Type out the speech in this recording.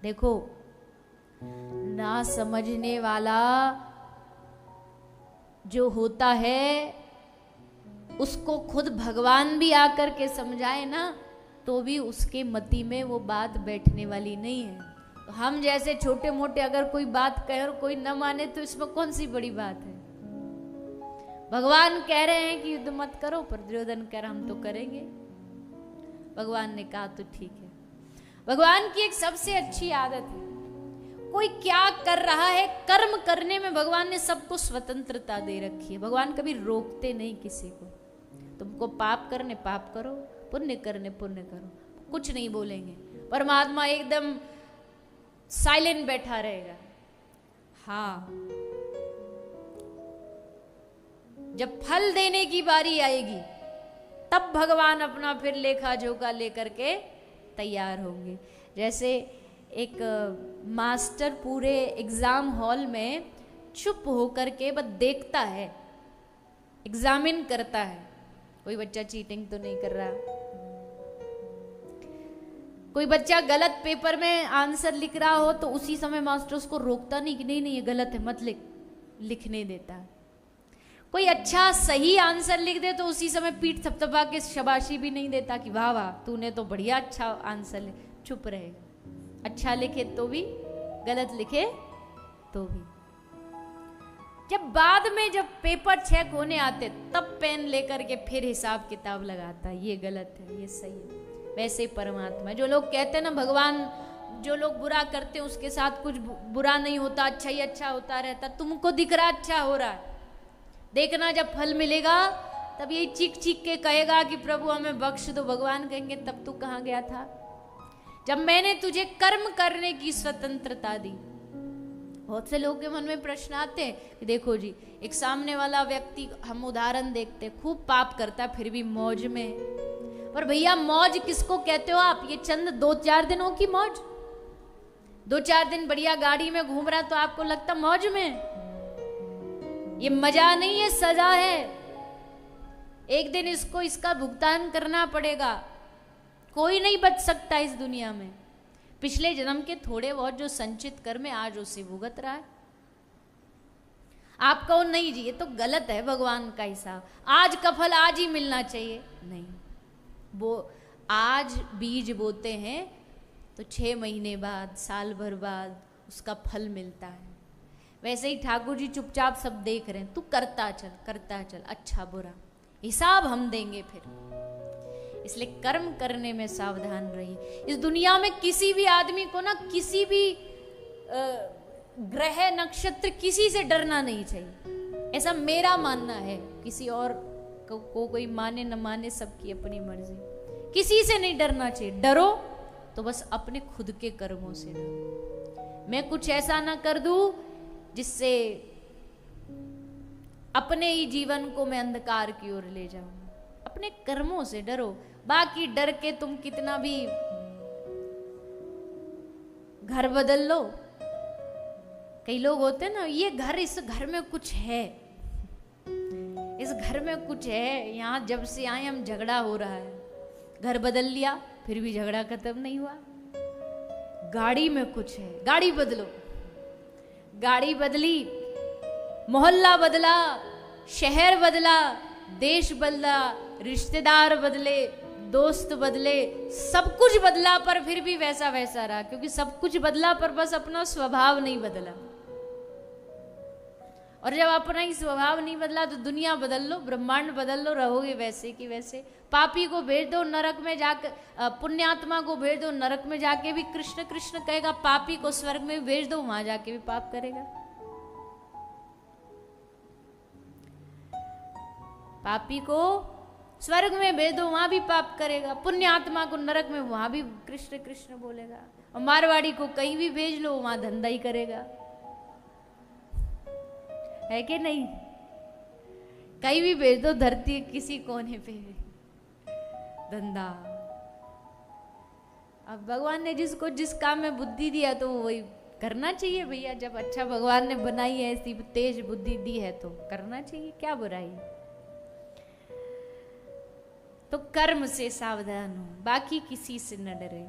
देखो, ना समझने वाला जो होता है उसको खुद भगवान भी आकर के समझाए ना, तो भी उसके मति में वो बात बैठने वाली नहीं है। तो हम जैसे छोटे मोटे अगर कोई बात कहे और कोई न माने तो इसमें कौन सी बड़ी बात है। भगवान कह रहे हैं कि युद्ध मत करो, पर दुर्योधन कह रहा हम तो करेंगे। भगवान ने कहा तो ठीक है। भगवान की एक सबसे अच्छी आदत है, कोई क्या कर रहा है कर्म करने में भगवान ने सबको स्वतंत्रता दे रखी है। भगवान कभी रोकते नहीं किसी को। तुमको पाप करने पाप करो, पुण्य करने पुण्य करो, कुछ नहीं बोलेंगे। परमात्मा एकदम साइलेंट बैठा रहेगा। हाँ, जब फल देने की बारी आएगी तब भगवान अपना फिर लेखा जोखा लेकर के तैयार होंगे। जैसे एक मास्टर पूरे एग्जाम हॉल में चुप होकर के बस देखता है, एग्जामिन करता है, कोई बच्चा चीटिंग तो नहीं कर रहा, कोई बच्चा गलत पेपर में आंसर लिख रहा हो तो उसी समय मास्टर उसको रोकता नहीं कि नहीं नहीं ये गलत है मत लिख, लिखने देता है। कोई अच्छा सही आंसर लिख दे तो उसी समय पीठ थपथपा के शाबाशी भी नहीं देता कि वाह वाह तूने तो बढ़िया अच्छा आंसर लिख, चुप रहेगा। अच्छा लिखे तो भी, गलत लिखे तो भी। जब बाद में जब पेपर चेक होने आते तब पेन लेकर के फिर हिसाब किताब लगाता, ये गलत है ये सही है। वैसे ही परमात्मा, जो लोग कहते हैं ना भगवान जो लोग बुरा करते हैं उसके साथ कुछ बुरा नहीं होता, अच्छा ही अच्छा होता रहता, तुमको दिख रहा अच्छा हो रहा है, देखना जब फल मिलेगा तब यही चीख चीख के कहेगा कि प्रभु हमें बख्श दो। भगवान कहेंगे तब तू कहाँ गया था जब मैंने तुझे कर्म करने की स्वतंत्रता दी। बहुत से लोगों के मन में प्रश्न आते हैं कि देखो जी, एक सामने वाला व्यक्ति, हम उदाहरण देखते, खूब पाप करता फिर भी मौज में है। पर भैया मौज किसको कहते हो आप? ये चंद 2-4 दिनों की मौज, 2-4 दिन बढ़िया गाड़ी में घूम रहा तो आपको लगता मौज में? ये मजा नहीं है, सजा है। एक दिन इसको इसका भुगतान करना पड़ेगा। कोई नहीं बच सकता इस दुनिया में। पिछले जन्म के थोड़े बहुत जो संचित कर्म है आज उसे भुगत रहा है। आप कहो नहीं जी ये तो गलत है, भगवान का हिसाब, आज का फल आज ही मिलना चाहिए। नहीं, वो आज बीज बोते हैं तो 6 महीने बाद, साल भर बाद उसका फल मिलता है। वैसे ही ठाकुर जी चुपचाप सब देख रहे हैं, तू करता चल, अच्छा बुरा हिसाब हम देंगे फिर। इसलिए कर्म करने में सावधान रहिए। इस दुनिया में किसी भी आदमी को ना, किसी भी ग्रह नक्षत्र किसी से डरना नहीं चाहिए, ऐसा मेरा मानना है। किसी और को कोई माने न माने, सबकी अपनी मर्जी। किसी से नहीं डरना चाहिए। डरो तो बस अपने खुद के कर्मों से डरो। मैं कुछ ऐसा ना कर दूं जिससे अपने ही जीवन को मैं अंधकार की ओर ले जाऊं। अपने कर्मों से डरो। बाकी डर के तुम कितना भी घर बदल लो। कई लोग होते हैं ना, ये घर, इस घर में कुछ है, इस घर में कुछ है, यहां जब से आए हम झगड़ा हो रहा है। घर बदल लिया फिर भी झगड़ा खत्म नहीं हुआ। गाड़ी में कुछ है, गाड़ी बदलो। गाड़ी बदली, मोहल्ला बदला, शहर बदला, देश बदला, रिश्तेदार बदले, दोस्त बदले, सब कुछ बदला, पर फिर भी वैसा वैसा रहा। क्योंकि सब कुछ बदला पर बस अपना स्वभाव नहीं बदला। और जब अपना ही स्वभाव नहीं बदला तो दुनिया बदल लो, ब्रह्मांड बदल लो, रहोगे वैसे की वैसे। पापी को भेज दो नरक में जाकर, पुण्यात्मा को भेज दो नरक में जाके भी कृष्ण कृष्ण कहेगा। पापी को स्वर्ग में भेज दो, वहां जाके भी पाप करेगा। पापी को स्वर्ग में भेज दो, वहां भी पाप करेगा। पुण्यात्मा को नरक में, वहां भी कृष्ण कृष्ण बोलेगा। और मारवाड़ी को कहीं भी भेज लो, वहां धंधा ही करेगा। है कि नहीं? कहीं भी भेज दो, धरती किसी कोने पे धंधा। अब भगवान ने जिसको जिस काम में बुद्धि दिया तो वही करना चाहिए भैया। जब अच्छा भगवान ने बनाई है, ऐसी तेज बुद्धि दी है तो करना चाहिए, क्या बुराई। तो कर्म से सावधान हो, बाकी किसी से न डरे।